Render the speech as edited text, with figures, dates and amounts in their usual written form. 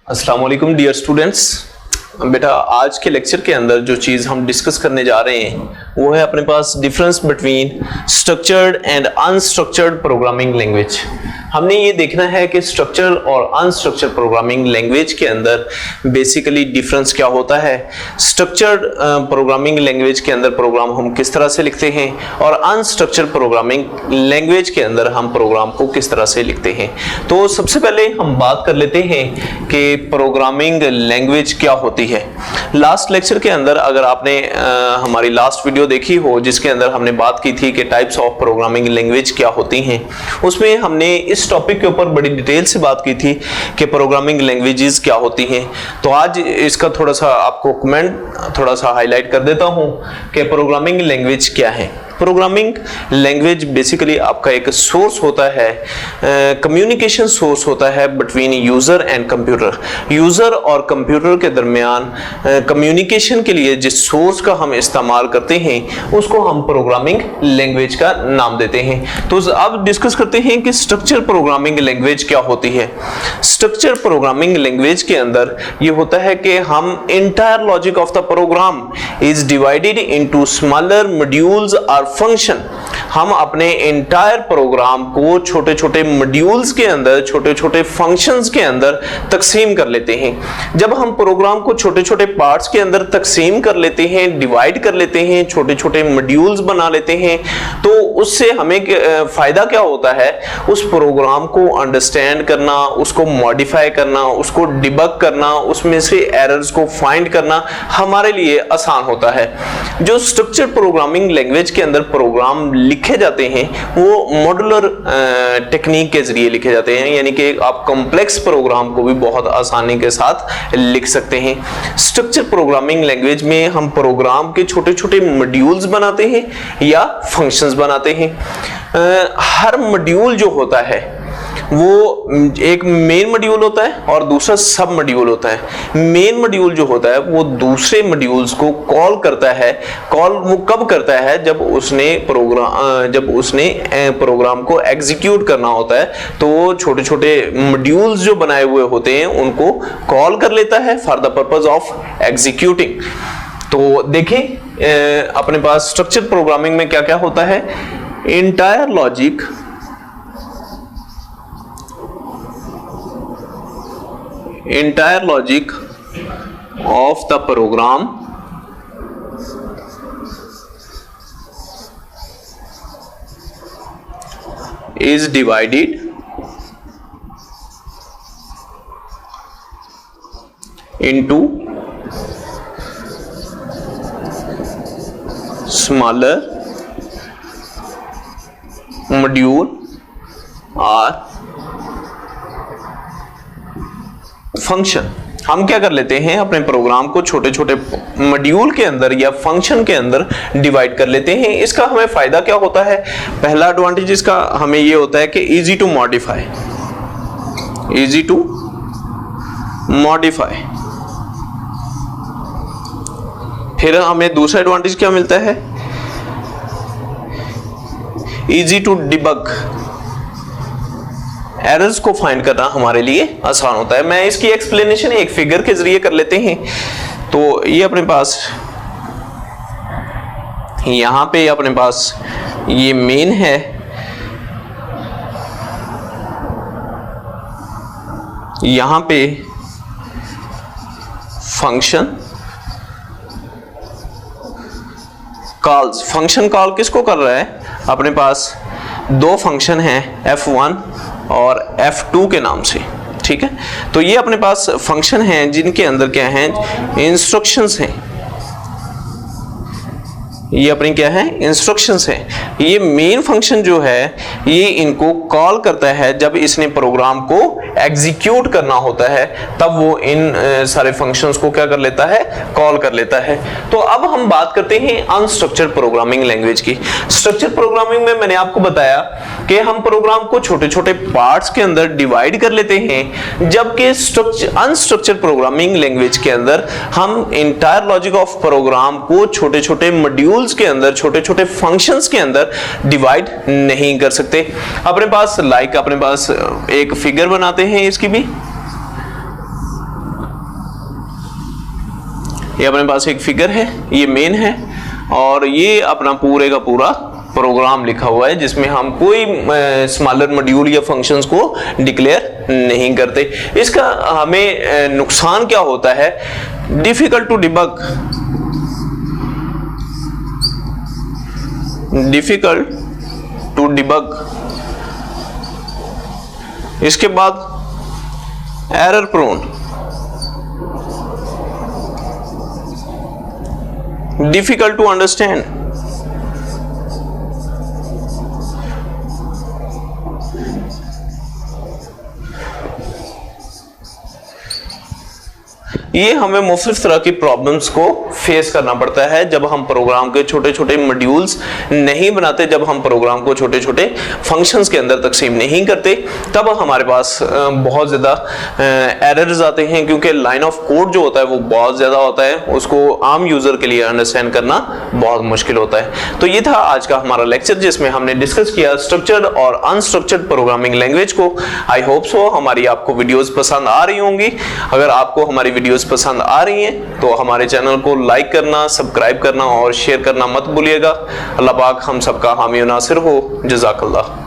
अस्सलाम वालेकुम dear students. बेटा आज के लेक्चर के अंदर जो चीज़ हम डिस्कस करने जा रहे हैं वो है अपने पास difference between structured and unstructured programming language. हमने ये देखना है कि स्ट्रक्चर और अनस्ट्रक्चर्ड प्रोग्रामिंग लैंग्वेज के अंदर बेसिकली डिफरेंस क्या होता है। स्ट्रक्चर्ड प्रोग्रामिंग लैंग्वेज के अंदर प्रोग्राम हम किस तरह से लिखते हैं और अनस्ट्रक्चर्ड प्रोग्रामिंग लैंग्वेज के अंदर हम प्रोग्राम को किस तरह से लिखते हैं। तो सबसे पहले हम बात कर लेते हैं कि प्रोग्रामिंग लैंग्वेज क्या होती है। लास्ट लेक्चर के अंदर अगर आपने हमारी लास्ट वीडियो देखी हो जिसके अंदर हमने बात की थी कि टाइप्स ऑफ प्रोग्रामिंग लैंग्वेज क्या होती हैं, उसमें हमने इस टॉपिक के ऊपर बड़ी डिटेल से बात की थी कि प्रोग्रामिंग लैंग्वेजेस क्या होती हैं। तो आज इसका थोड़ा सा आपको कमेंट थोड़ा सा हाईलाइट कर देता हूं कि प्रोग्रामिंग लैंग्वेज क्या है। प्रोग्रामिंग लैंग्वेज बेसिकली आपका एक सोर्स होता है, कम्युनिकेशन सोर्स होता है between user and computer. User और कंप्यूटर के दरमियान कम्युनिकेशन के लिए जिस सोर्स का हम इस्तेमाल करते हैं उसको हम प्रोग्रामिंग लैंग्वेज का नाम देते हैं। तो अब डिस्कस करते हैं कि स्ट्रक्चर प्रोग्रामिंग लैंग्वेज क्या होती है। स्ट्रक्चर प्रोग्रामिंग लैंग्वेज के अंदर ये होता है कि हम entire logic of the program is divided into smaller modules और फंक्शन। हम अपने इंटायर प्रोग्राम को छोटे छोटे मॉड्यूल्स के अंदर, छोटे छोटे फंक्शंस के अंदर तकसीम कर लेते हैं। जब हम प्रोग्राम को छोटे छोटे पार्ट्स के अंदर तकसीम कर लेते हैं, डिवाइड कर लेते हैं, छोटे छोटे मॉड्यूल्स बना लेते हैं, तो उससे हमें फायदा क्या होता है, उस प्रोग्राम को अंडरस्टैंड करना, उसको मॉडिफाई करना, उसको डिबग करना, उसमें से एरर्स को फाइंड करना हमारे लिए आसान होता है। जो स्ट्रक्चर प्रोग्रामिंग लैंग्वेज के अंदर प्रोग्राम लिखे जाते हैं वो मॉड्यूलर टेक्निक के जरिए लिखे जाते हैं, यानी कि आप कॉम्प्लेक्स प्रोग्राम को भी बहुत आसानी के साथ लिख सकते हैं। स्ट्रक्चर प्रोग्रामिंग लैंग्वेज में हम प्रोग्राम के छोटे छोटे मॉड्यूल्स बनाते हैं या फंक्शंस बनाते हैं। हर मॉड्यूल जो होता है वो एक मेन मॉड्यूल होता है और दूसरा सब मॉड्यूल होता है। मेन मॉड्यूल जो होता है वो दूसरे मॉड्यूल्स को कॉल करता है। कॉल वो कब करता है, जब उसने प्रोग्राम को एग्जीक्यूट करना होता है, तो छोटे छोटे मॉड्यूल्स जो बनाए हुए होते हैं उनको कॉल कर लेता है for the purpose of executing. तो देखें अपने पास स्ट्रक्चर प्रोग्रामिंग में क्या क्या होता है। Entire logic of the program is divided into smaller module or function। हम क्या कर लेते हैं, अपने प्रोग्राम को छोटे छोटे मॉड्यूल के अंदर या फंक्शन के अंदर डिवाइड कर लेते हैं। इसका हमें फायदा क्या होता है, पहला एडवांटेज इसका हमें ये होता है कि इजी टू मॉडिफाई। फिर हमें दूसरा एडवांटेज क्या मिलता है, इजी टू डिबग। एरर्स को फाइंड करना हमारे लिए आसान होता है। मैं इसकी एक्सप्लेनेशन एक फिगर के जरिए कर लेते हैं। तो ये अपने पास यहां पे अपने पास ये मेन है, यहां पे फंक्शन कॉल्स। फंक्शन कॉल किसको कर रहा है, अपने पास दो फंक्शन हैं F1 और F2 के नाम से, ठीक है। तो ये अपने पास फंक्शन हैं जिनके अंदर क्या हैं, इंस्ट्रक्शंस हैं। ये अपनी क्या है, इंस्ट्रक्शंस है। ये मेन फंक्शन जो है ये इनको कॉल करता है जब इसने प्रोग्राम को एग्जीक्यूट करना होता है, तब वो इन सारे फंक्शंस को क्या कर लेता है, कॉल कर लेता है। तो अब हम बात करते हैं अनस्ट्रक्चर्ड प्रोग्रामिंग लैंग्वेज की। स्ट्रक्चर्ड प्रोग्रामिंग में मैंने आपको बताया कि हम प्रोग्राम को छोटे छोटे पार्ट्स के अंदर डिवाइड कर लेते हैं, जबकि अनस्ट्रक्चर्ड प्रोग्रामिंग लैंग्वेज के अंदर हम इंटायर लॉजिक ऑफ प्रोग्राम को छोटे छोटे मॉड्यूल मॉड्यूल्स के अंदर, छोटे छोटे फंक्शंस के अंदर डिवाइड नहीं कर सकते। अपने पास अपने पास एक फिगर बनाते हैं इसकी भी। ये अपने पास एक फिगर है, ये मेन है, और ये अपना पूरे का पूरा प्रोग्राम लिखा हुआ है जिसमें हम कोई स्मॉलर मॉड्यूल या फंक्शंस को डिक्लेयर नहीं करते। इसका हमें नुकसान क्या होता है? Difficult to debug, difficult to debug. इसके बाद error prone, difficult to understand. ये हमें मुख्तलिफ तरह की प्रॉब्लम्स को फेस करना पड़ता है जब हम प्रोग्राम के छोटे छोटे मॉड्यूल्स नहीं बनाते, जब हम प्रोग्राम को छोटे छोटे फंक्शंस के अंदर तकसीम नहीं करते, तब हमारे पास बहुत ज़्यादा एरर्स आते हैं, क्योंकि लाइन ऑफ कोड जो होता है वो बहुत ज़्यादा होता है, उसको आम यूज़र के लिए अंडरस्टैंड करना बहुत मुश्किल होता है। तो ये था आज का हमारा लेक्चर जिसमें हमने डिस्कस किया स्ट्रक्चर्ड और अनस्ट्रक्चर्ड प्रोग्रामिंग लैंग्वेज को। आई होप सो हमारी आपको वीडियोज़ पसंद आ रही होंगी। अगर आपको हमारी वीडियोज़ पसंद आ रही हैं तो हमारे चैनल को लाइक करना, सब्सक्राइब करना और शेयर करना मत भूलिएगा। अल्लाह पाक हम सबका हामी और नासिर हो। जज़ाकल्लाह।